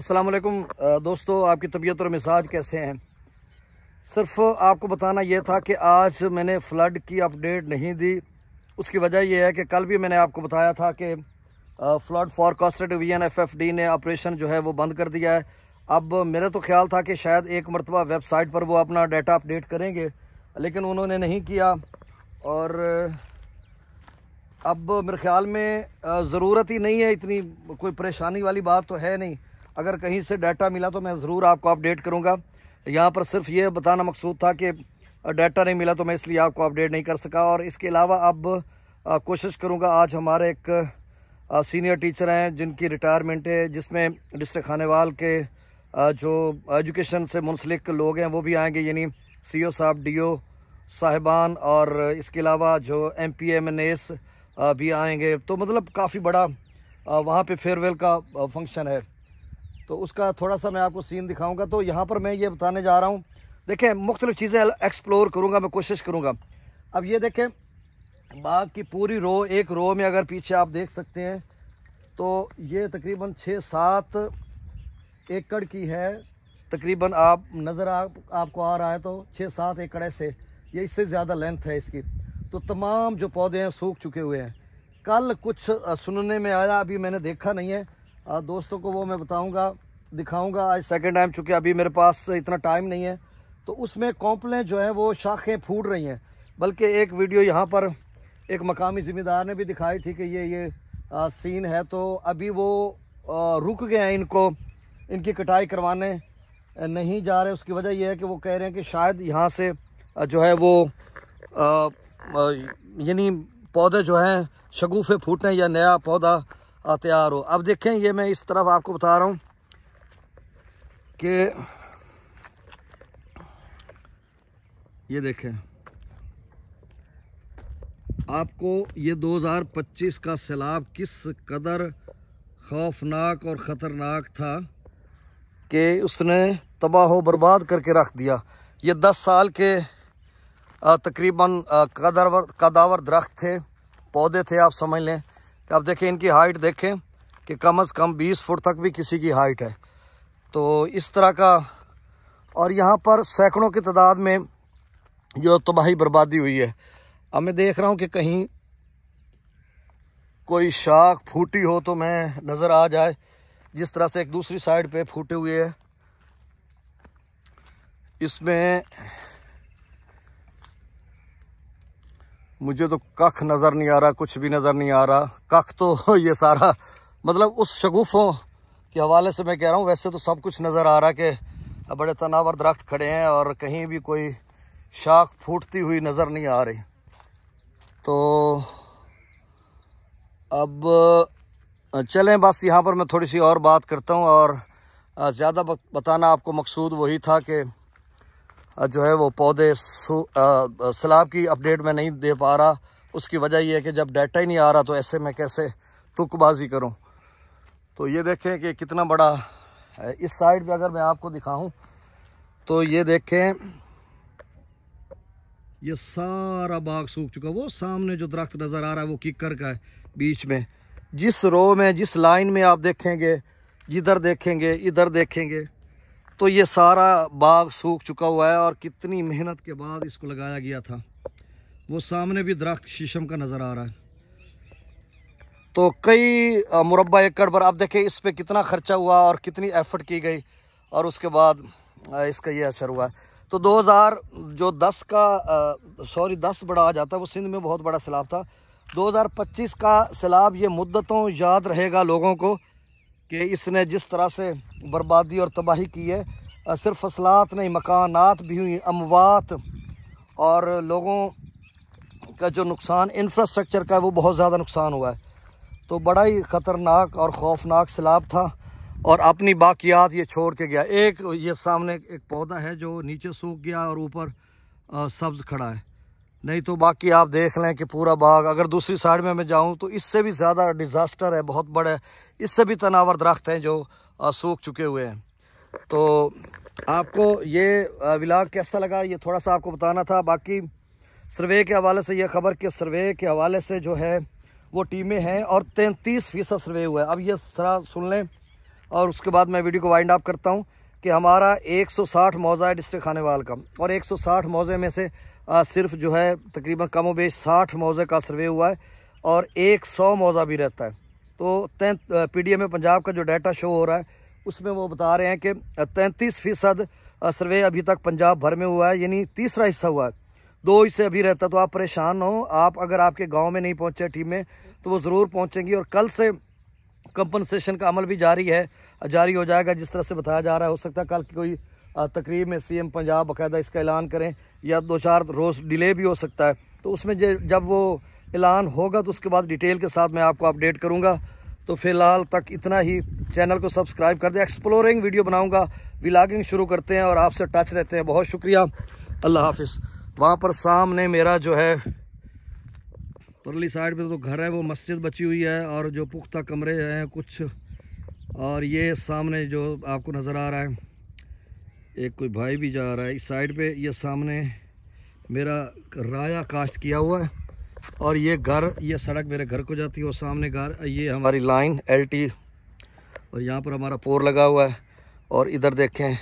अस्सलाम वालेकुम दोस्तों, आपकी तबीयत और मिजाज कैसे हैं। सिर्फ आपको बताना यह था कि आज मैंने फ़्लड की अपडेट नहीं दी। उसकी वजह यह है कि कल भी मैंने आपको बताया था कि फ़्लड फॉरकास्टर डिवीज़न FFD ने ऑपरेशन जो है वो बंद कर दिया है। अब मेरा तो ख्याल था कि शायद एक मरतबा वेबसाइट पर वो अपना डाटा अपडेट करेंगे, लेकिन उन्होंने नहीं किया। और अब मेरे ख्याल में ज़रूरत ही नहीं है, इतनी कोई परेशानी वाली बात तो है नहीं। अगर कहीं से डाटा मिला तो मैं ज़रूर आपको अपडेट करूंगा। यहाँ पर सिर्फ ये बताना मकसूद था कि डाटा नहीं मिला तो मैं इसलिए आपको अपडेट नहीं कर सका। और इसके अलावा अब कोशिश करूंगा। आज हमारे एक सीनियर टीचर हैं जिनकी रिटायरमेंट है, जिसमें डिस्ट्रिक्ट खानेवाल के जो एजुकेशन से मुंसलिक लोग हैं वो भी आएंगे, यानी CO साहब, DO साहिबान, और इसके अलावा जो MP MNAs भी आएंगे। तो मतलब काफ़ी बड़ा वहाँ पे फेयरवेल का फंक्शन है, तो उसका थोड़ा सा मैं आपको सीन दिखाऊंगा। तो यहाँ पर मैं ये बताने जा रहा हूँ, देखें मुख्तलिफ़ चीज़ें एक्सप्लोर करूँगा, मैं कोशिश करूँगा। अब ये देखें बाग की पूरी रो, एक रो में अगर पीछे आप देख सकते हैं तो ये तकरीबन 6-7 एकड़ की है। तकरीबन आप नज़र आपको आ रहा है तो 6-7 एकड़ ऐसे, ये इससे ज़्यादा लेंथ है इसकी। तो तमाम जो पौधे हैं सूख चुके हुए हैं। कल कुछ सुनने में आया, अभी मैंने देखा नहीं है, दोस्तों को वो मैं बताऊंगा, दिखाऊंगा आज सेकंड टाइम, चूँकि अभी मेरे पास इतना टाइम नहीं है। तो उसमें कॉम्पलें जो हैं वो शाखें फूट रही हैं। बल्कि एक वीडियो यहाँ पर एक मकामी ज़िम्मेदार ने भी दिखाई थी कि ये सीन है। तो अभी वो रुक गए हैं, इनकी कटाई करवाने नहीं जा रहे। उसकी वजह यह है कि वो कह रहे हैं कि शायद यहाँ से जो है वो यानी पौधे जो हैं शगुफ़े फूटने या नया पौधा तैयार हो। अब देखें, ये मैं इस तरफ आपको बता रहा हूँ कि ये देखें, आपको ये 2025 का सैलाब किस कदर खौफनाक और ख़तरनाक था कि उसने तबाह बर्बाद करके रख दिया। ये 10 साल के तकरीबन कदावर दरख्त थे, पौधे थे, आप समझ लें। कि अब देखें इनकी हाइट देखें कि कम से कम 20 फुट तक भी किसी की हाइट है। तो इस तरह का, और यहाँ पर सैकड़ों की तादाद में जो तबाही बर्बादी हुई है। अब मैं देख रहा हूँ कि कहीं कोई शाख फूटी हो तो मैं नज़र आ जाए, जिस तरह से एक दूसरी साइड पे फूटे हुए है। इसमें मुझे तो कख नज़र नहीं आ रहा, कुछ भी नज़र नहीं आ रहा। कख तो ये सारा मतलब उस शगुफ़ों के हवाले से मैं कह रहा हूँ। वैसे तो सब कुछ नज़र आ रहा कि बड़े तनावर दरख्त खड़े हैं और कहीं भी कोई शाख फूटती हुई नज़र नहीं आ रही। तो अब चलें, बस यहाँ पर मैं थोड़ी सी और बात करता हूँ। और ज़्यादा बताना आपको मकसूद वही था कि जो है वो पौधे सैलाब की अपडेट मैं नहीं दे पा रहा। उसकी वजह यह है कि जब डाटा ही नहीं आ रहा तो ऐसे मैं कैसे तुकबाजी करूं। तो ये देखें कि कितना बड़ा है। इस साइड पे अगर मैं आपको दिखाऊं तो ये देखें, ये सारा बाग सूख चुका। वो सामने जो दरख्त नज़र आ रहा है वो किक्कर का है। बीच में जिस रो में, जिस लाइन में आप देखेंगे, जिधर देखेंगे, इधर देखेंगे, तो ये सारा बाग सूख चुका हुआ है। और कितनी मेहनत के बाद इसको लगाया गया था। वो सामने भी दरख्त शीशम का नज़र आ रहा है। तो कई मुरब्बा एकड़ पर आप देखें इस पे कितना खर्चा हुआ और कितनी एफर्ट की गई, और उसके बाद इसका ये असर हुआ है। तो 2010 बड़ा आ जाता है, वो सिंध में बहुत बड़ा सैलाब था। 2025 का सैलाब ये मुद्दतों याद रहेगा लोगों को कि इसने जिस तरह से बर्बादी और तबाही की है। सिर्फ फसलात नहीं, मकानात भी हुई, अमवात, और लोगों का जो नुकसान इंफ्रास्ट्रक्चर का है वो बहुत ज़्यादा नुकसान हुआ है। तो बड़ा ही ख़तरनाक और ख़ौफनाक सैलाब था, और अपनी बाकियात ये छोड़ के गया। एक ये सामने एक पौधा है जो नीचे सूख गया और ऊपर सब्ज़ खड़ा है, नहीं तो बाकी आप देख लें कि पूरा बाग। अगर दूसरी साइड में मैं जाऊं तो इससे भी ज़्यादा डिज़ास्टर है, बहुत बड़े, इससे भी तनावर दरख्त हैं जो सूख चुके हुए हैं। तो आपको ये व्लॉग कैसा लगा, ये थोड़ा सा आपको बताना था। बाकी सर्वे के हवाले से ये खबर कि सर्वे के हवाले से जो है वो टीमें हैं और 33% सर्वे हुआ है। अब ये सरा सुन लें, और उसके बाद मैं वीडियो को वाइंड अप करता हूँ कि हमारा 160 मौज़ा है डिस्ट्रिक्ट खानेवाल का, और 160 मौज़े में से सिर्फ जो है तकरीबन कम व बेश 60 मौज़े का सर्वे हुआ है और 100 मौज़ा भी रहता है। तो PDMA पंजाब का जो डाटा शो हो रहा है उसमें वो बता रहे हैं कि 33% सर्वे अभी तक पंजाब भर में हुआ है, यानी तीसरा हिस्सा हुआ है, 2 हिस्से अभी रहता। तो आप परेशान हो, आप अगर आपके गांव में नहीं पहुंचे टीम में तो वो ज़रूर पहुंचेंगी, और कल से कंपनसेशन का अमल भी जारी हो जाएगा जिस तरह से बताया जा रहा है। हो सकता है कल की कोई तकरीब में CM पंजाब बाकायदा इसका ऐलान करें, या 2-4 रोज़ डिले भी हो सकता है। तो उसमें जब वो ऐलान होगा तो उसके बाद डिटेल के साथ मैं आपको अपडेट करूँगा। तो फ़िलहाल तक इतना ही, चैनल को सब्सक्राइब कर दें। एक्सप्लोरिंग वीडियो बनाऊँगा, व्लॉगिंग शुरू करते हैं और आपसे टच रहते हैं। बहुत शुक्रिया, अल्लाह हाफिज़। वहाँ पर सामने मेरा जो है परली साइड पे तो घर है, वो मस्जिद बची हुई है और जो पुख्ता कमरे हैं कुछ, और ये सामने जो आपको नज़र आ रहा है एक कोई भाई भी जा रहा है इस साइड पे। ये सामने मेरा राया काश्त किया हुआ है, और ये घर, ये सड़क मेरे घर को जाती है, और सामने घर, ये हमारी लाइन LT, और यहाँ पर हमारा पोर लगा हुआ है। और इधर देखें,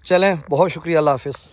चलें, बहुत शुक्रिया, अल्लाह हाफिज़।